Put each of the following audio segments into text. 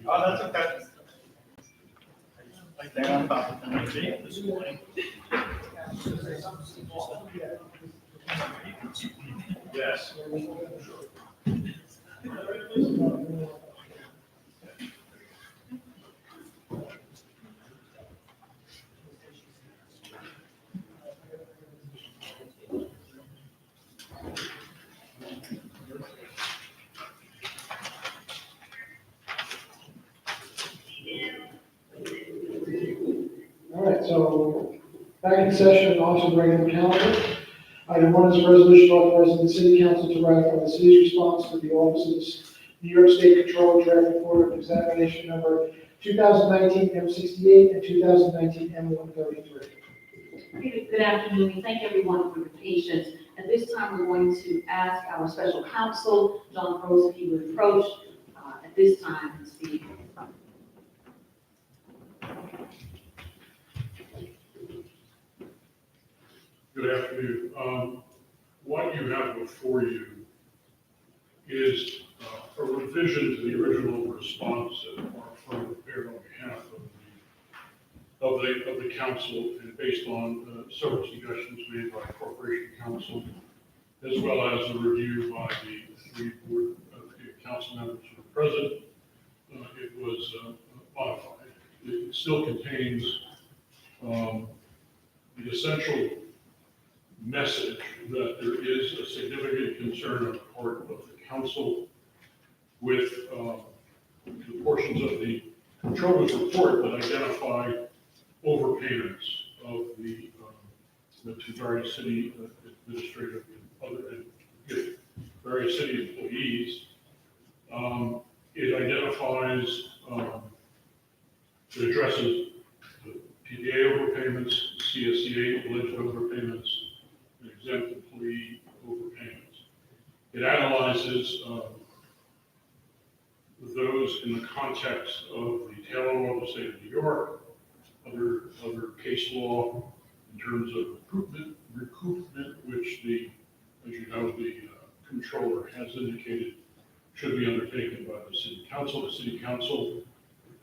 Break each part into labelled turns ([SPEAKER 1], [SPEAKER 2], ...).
[SPEAKER 1] Oh, that's okay. Right there on top of the meeting this morning. Yes.
[SPEAKER 2] All right, so back in session and also regular calendar. Item 1 is a resolution authorizing the city council to ratify the city's response to the Office of New York State Controller Draft Report of Examination number 2019 M68 and 2019 M133.
[SPEAKER 3] Good afternoon, and thank everyone for your patience. At this time, we're going to ask our special counsel, John Rose, if he would approach at this time and speak.
[SPEAKER 4] Good afternoon. What you have before you is a revision to the original response that our firm prepared on behalf of the council, and based on several suggestions made by Corporation Counsel, as well as a review by the 3 board council members who were present. It was modified. It still contains the essential message that there is a significant concern on the part of the council with the portions of the controller's report that identify overpayments of the to various city administrative and other various city employees. It identifies, it addresses the PDA overpayments, CSCA alleged overpayments, and exempt employee overpayments. It analyzes those in the context of the Taylor law of the state of New York, other case law in terms of recoupment, which as you know, the controller has indicated should be undertaken by the city council. The city council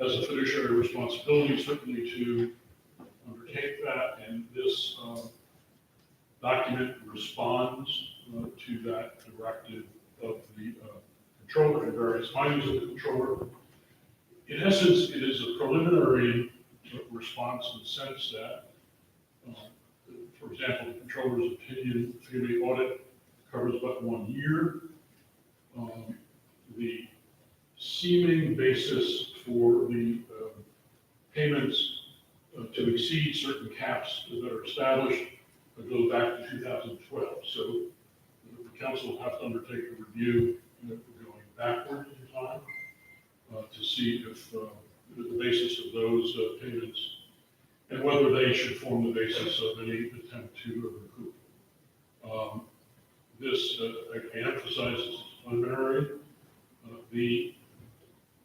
[SPEAKER 4] has a fiduciary responsibility certainly to undertake that, and this document responds to that directive of the controller and various findings of the controller. In essence, it is a preliminary response in the sense that, for example, the controller's opinion, the audit covers but 1 year. The seeming basis for the payments to exceed certain caps that are established goes back to 2012. So the council will have to undertake a review going backward in time to see if the basis of those payments and whether they should form the basis of any attempt to recoup. This, I emphasize, preliminary.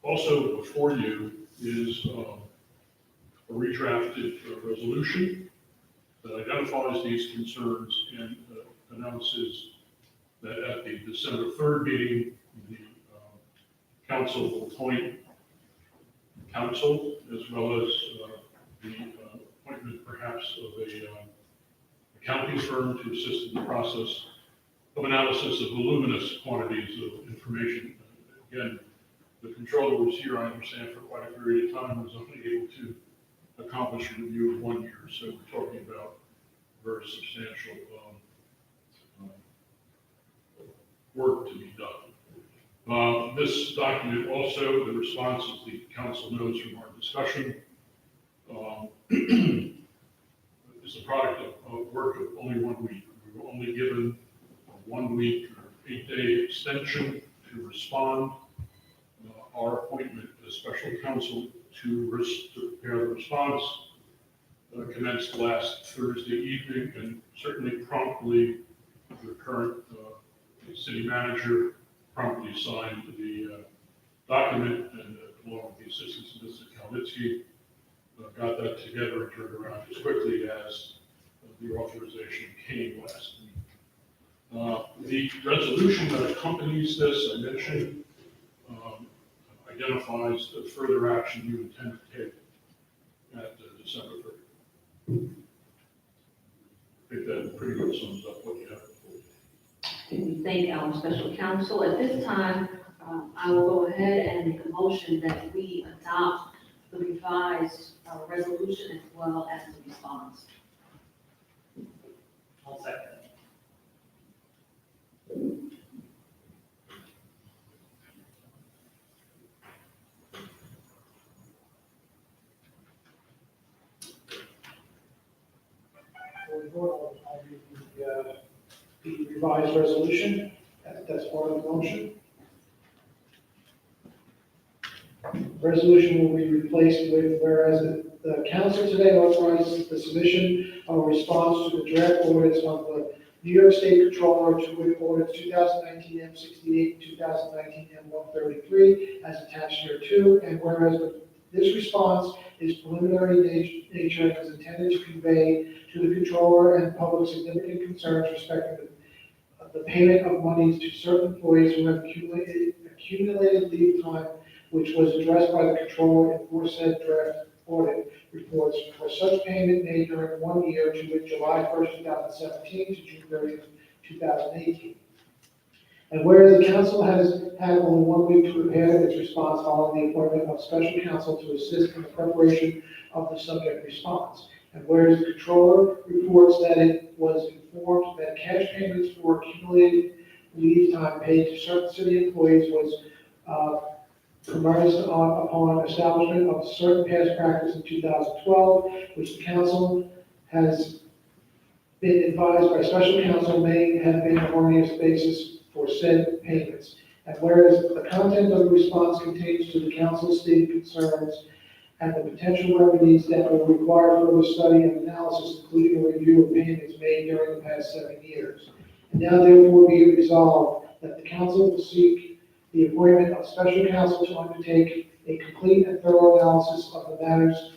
[SPEAKER 4] Also before you is a redrafted resolution that identifies these concerns and announces that at the December 3rd meeting, the council will appoint counsel as well as the appointment perhaps of a accounting firm to assist in the process of analysis of voluminous quantities of information. Again, the controller was here, I understand, for quite a period of time, was only able to accomplish a review of 1 year. So we're talking about very substantial work to be done. This document also, the responses the council knows from our discussion, is a product of work of only 1 week. We were only given a 1 week or 8-day extension to respond. Our appointment as special counsel to prepare the response commenced last Thursday evening, and certainly promptly the current city manager promptly signed the document, and along with the assistance of Mr. Kalnitsky, got that together and turned around as quickly as the authorization came last week. The resolution that accompanies this, I mentioned, identifies the further action you intend to take at December 3rd. I think that pretty much sums up what you have before you.
[SPEAKER 3] We thank our special counsel. At this time, I will go ahead and make a motion that we adopt the revised resolution as well as the response.
[SPEAKER 1] I'll second.
[SPEAKER 2] For the vote, I'll read the revised resolution. That's part of the motion. Resolution will be replaced with, whereas the council today authorizes the submission of a response to the draft audits of the New York State Controller to wit audits 2019 M68, 2019 M133, as attached here too, and whereas this response is preliminary in nature and is intended to convey to the controller and public significant concerns respecting the payment of monies to certain employees who have accumulated leave time, which was addressed by the controller in aforesaid draft audit reports for such payment made during 1 year to which July 1st, 2017 to June 30th, 2018. And whereas the council has had only 1 week to prepare its response following the appointment of special counsel to assist in the preparation of the subject response. And whereas the controller reports that it was informed that cash payments for accumulated leave time paid to certain city employees was premised upon establishment of certain past practice in 2012, which the council has been advised by special counsel may have been a harmonious basis for said payments. And whereas the content of the response contains to the council's stated concerns and the potential remedies that will require further study and analysis, including a review of payments made during the past 7 years. And now therefore be it resolved that the council will seek the appointment of special counsel to undertake a complete and thorough analysis of the matters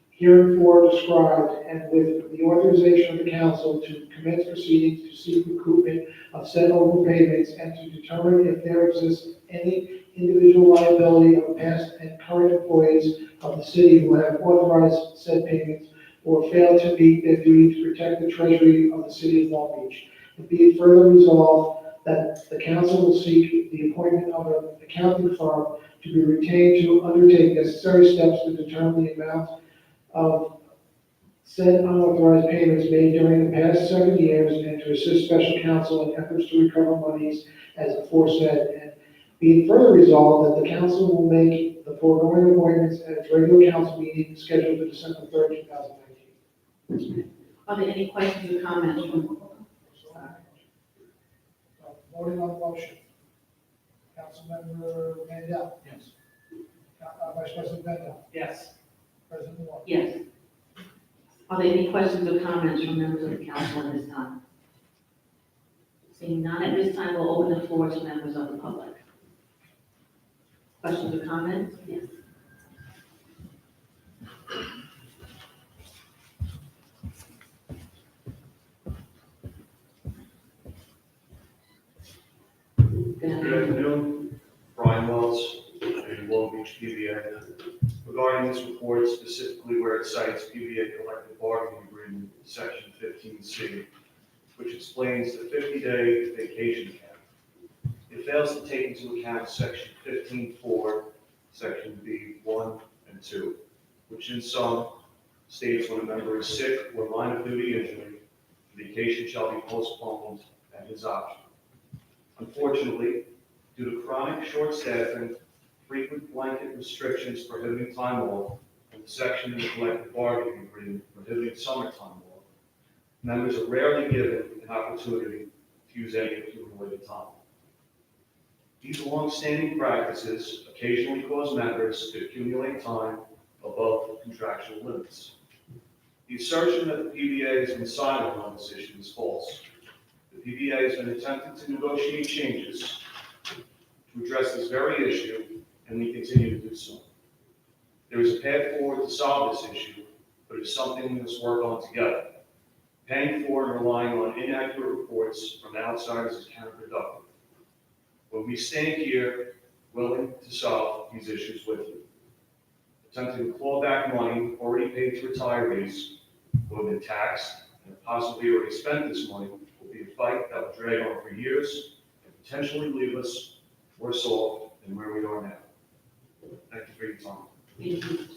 [SPEAKER 2] hereinafter described, and with the authorization of the council to commence proceedings to seek recoupment of said overpayments and to determine if there exists any individual liability of past and current employees of the city who have authorized said payments or failed to meet their duty to protect the treasury of the city of Long Beach. And be it further resolved that the council will seek the appointment of an accounting firm to be retained to undertake necessary steps to determine the amount of said unauthorized payments made during the past 7 years and to assist special counsel in efforts to recover monies as aforesaid. And be it further resolved that the council will make the foregoing appointments at its regular council meeting scheduled for December 3rd, 2019.
[SPEAKER 3] Are there any questions or comments from the board?
[SPEAKER 2] Voting on the motion. Councilmember Mandel.
[SPEAKER 1] Yes.
[SPEAKER 2] Vice President Bendo.
[SPEAKER 1] Yes.
[SPEAKER 2] President Moore.
[SPEAKER 3] Yes. Are there any questions or comments from members of the council at this time? Seeing none, at this time, we'll open the floor to members of the public. Questions or comments? Yes. Go ahead.
[SPEAKER 5] Good afternoon, Brian Wells, in Long Beach, PVA. Regarding this report, specifically where it cites PVA collective bargaining agreement, section 15C, which explains the 50-day vacation cap. It fails to take into account section 15.4, section B1 and 2, which in sum states when a member is sick or line of duty injury, vacation shall be postponed at his option. Unfortunately, due to chronic short staffing, frequent blanket restrictions prohibiting time off, and the section in the collective bargaining agreement prohibiting summertime off, members are rarely given an opportunity to use any accumulated time. These long-standing practices occasionally cause members to accumulate time above contractual limits. The assertion that the PBA has been silent on this issue is false. The PBA has been attempting to negotiate changes to address this very issue, and we continue to do so. There is a path forward to solve this issue, but it's something we must work on together. Paying for and relying on inaccurate reports from outsiders is counterproductive. When we stand here willing to solve these issues with you. Attempting to claw back money already paid to retirees who have been taxed and possibly already spent this money will be a fight that will drag on for years and potentially leave us worse off than where we are now. Thank you for your time.
[SPEAKER 3] Thank you.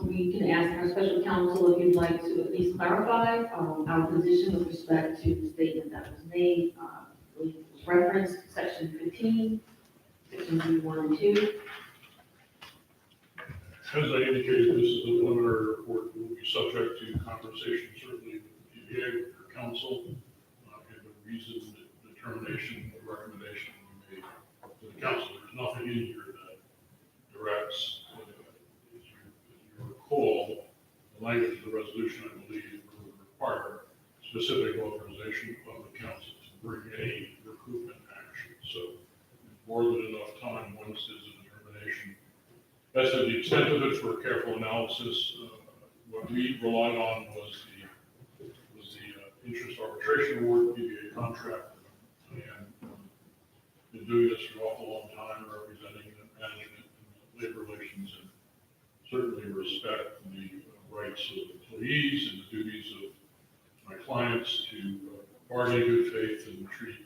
[SPEAKER 3] We can ask our special counsel if you'd like to at least clarify our position with respect to the statement that was made. I believe it was referenced section 15, section 1 and 2.
[SPEAKER 4] As I indicated, this is a preliminary report, will be subject to conversation certainly with the PBA, with your council, and a reasoned determination and recommendation we made to the council. There's nothing in here that directs, as you recall, the language of the resolution, I believe, would require specific authorization of the council to bring a recoupment action. So more than enough time once there's a determination. As to the extent of it for careful analysis, what we relied on was the interest arbitration award, PBA contract, and been doing this for an awful long time, representing the management and labor relations, and certainly respect the rights of employees and the duties of my clients to bargain in good faith and treat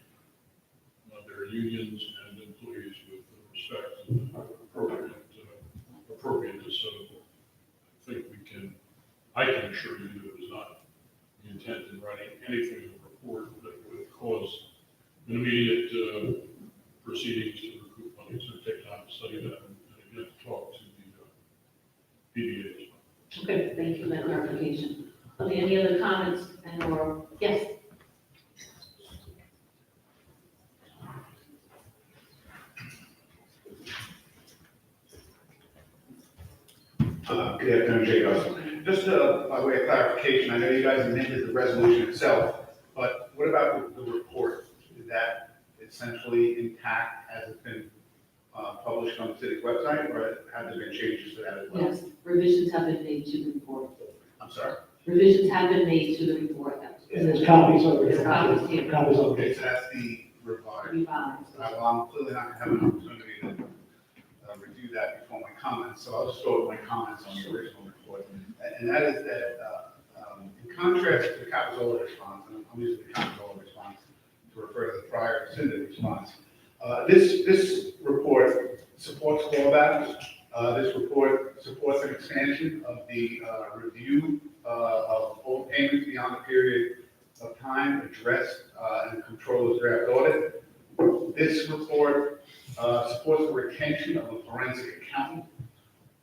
[SPEAKER 4] their unions and employees with respect and appropriateness. So I think I can assure you that it was not the intent in writing anything in the report that would cause an immediate proceedings to recoup money. So take time to study that and again talk to the PBA as well.
[SPEAKER 3] Okay, thank you for that clarification. Okay, any other comments and/or, yes?
[SPEAKER 6] Good afternoon, Jay Russell. Just by way of clarification, I know you guys amended the resolution itself, but what about the report? Is that essentially intact as it's been published on the city's website, or have there been changes to that as well?
[SPEAKER 3] Yes, revisions have been made to the report.
[SPEAKER 6] I'm sorry?
[SPEAKER 3] Revisions have been made to the report that was
[SPEAKER 2] And there's
[SPEAKER 3] presented.
[SPEAKER 2] copies of it.
[SPEAKER 3] There's copies here.
[SPEAKER 2] Copies of
[SPEAKER 6] Okay,
[SPEAKER 2] it.
[SPEAKER 6] so that's the revised.
[SPEAKER 3] Revised.
[SPEAKER 6] Well, I'm clearly not going to have an opportunity to review that before my comments, so I'll just go with my comments on the original report. And that is that, in contrast to the Capizola response, and I'm using the Capizola response to refer to the prior rescinded response, this report supports clawbacks. This report supports an expansion of the review of overpayments beyond the period of time addressed in the controller's draft audit. This report supports the retention of a forensic accountant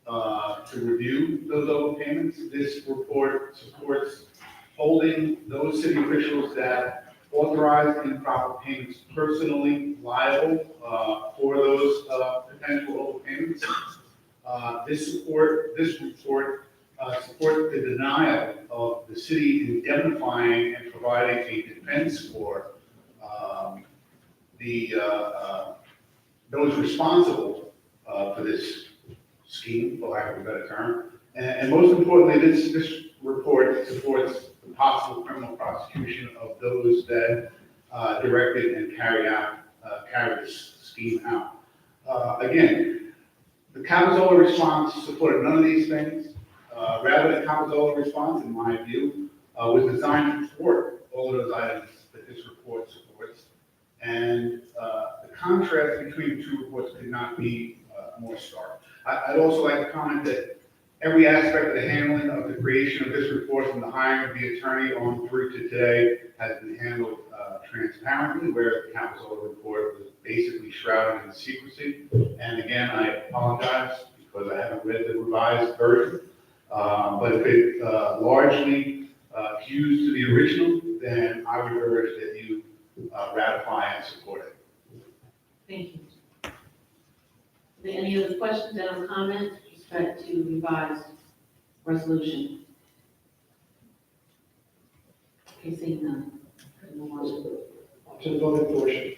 [SPEAKER 6] to review those overpayments. This report supports holding those city officials that authorize improper payments personally liable for those potential overpayments. This report supports the denial of the city indemnifying and providing a defense for those responsible for this scheme, for lack of a better term. And most importantly, this report supports the possible criminal prosecution of those that directed and carried this scheme out. Again, the Capizola response supported none of these things. Rather, the Capizola response, in my view, was designed to thwart all of those items that this report supports. And the contrast between the two reports could not be more stark. I'd also like to comment that every aspect of the handling of the creation of this report, from the hiring of the attorney on through to today, has been handled transparently, where the Capizola report was basically shrouded in secrecy. And again, I apologize because I haven't read the revised version. But if it largely hews to the original, then I would urge that you ratify and support it.
[SPEAKER 3] Thank you. Are there any other questions and/or comments with respect to revised resolution? Okay, seeing none. Move on.
[SPEAKER 2] To the voting portion.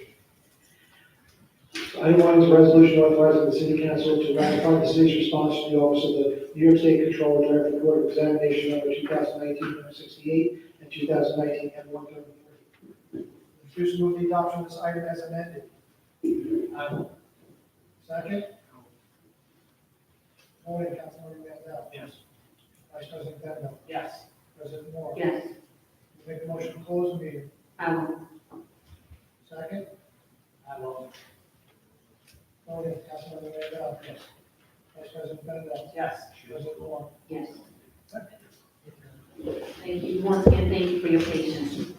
[SPEAKER 2] Item 1 is a resolution authorizing the city council to ratify the city's response to the Office of the New York State Controller Draft Report of Examination number 2019-68 and 2019 M133. Introduce and move the adoption of this item as amended.
[SPEAKER 1] I will.
[SPEAKER 2] Second? Voting, Councilmember Mandel.
[SPEAKER 1] Yes.
[SPEAKER 2] Vice President Bendo.
[SPEAKER 1] Yes.
[SPEAKER 2] President Moore.
[SPEAKER 3] Yes.
[SPEAKER 2] Make a motion to close the meeting.
[SPEAKER 3] I will.
[SPEAKER 2] Second?
[SPEAKER 1] I will.
[SPEAKER 2] Voting, Councilmember Mandel. Yes. Vice President Bendo.
[SPEAKER 1] Yes.
[SPEAKER 2] President Moore.
[SPEAKER 3] Yes. Thank you. Once again, thank you for your patience.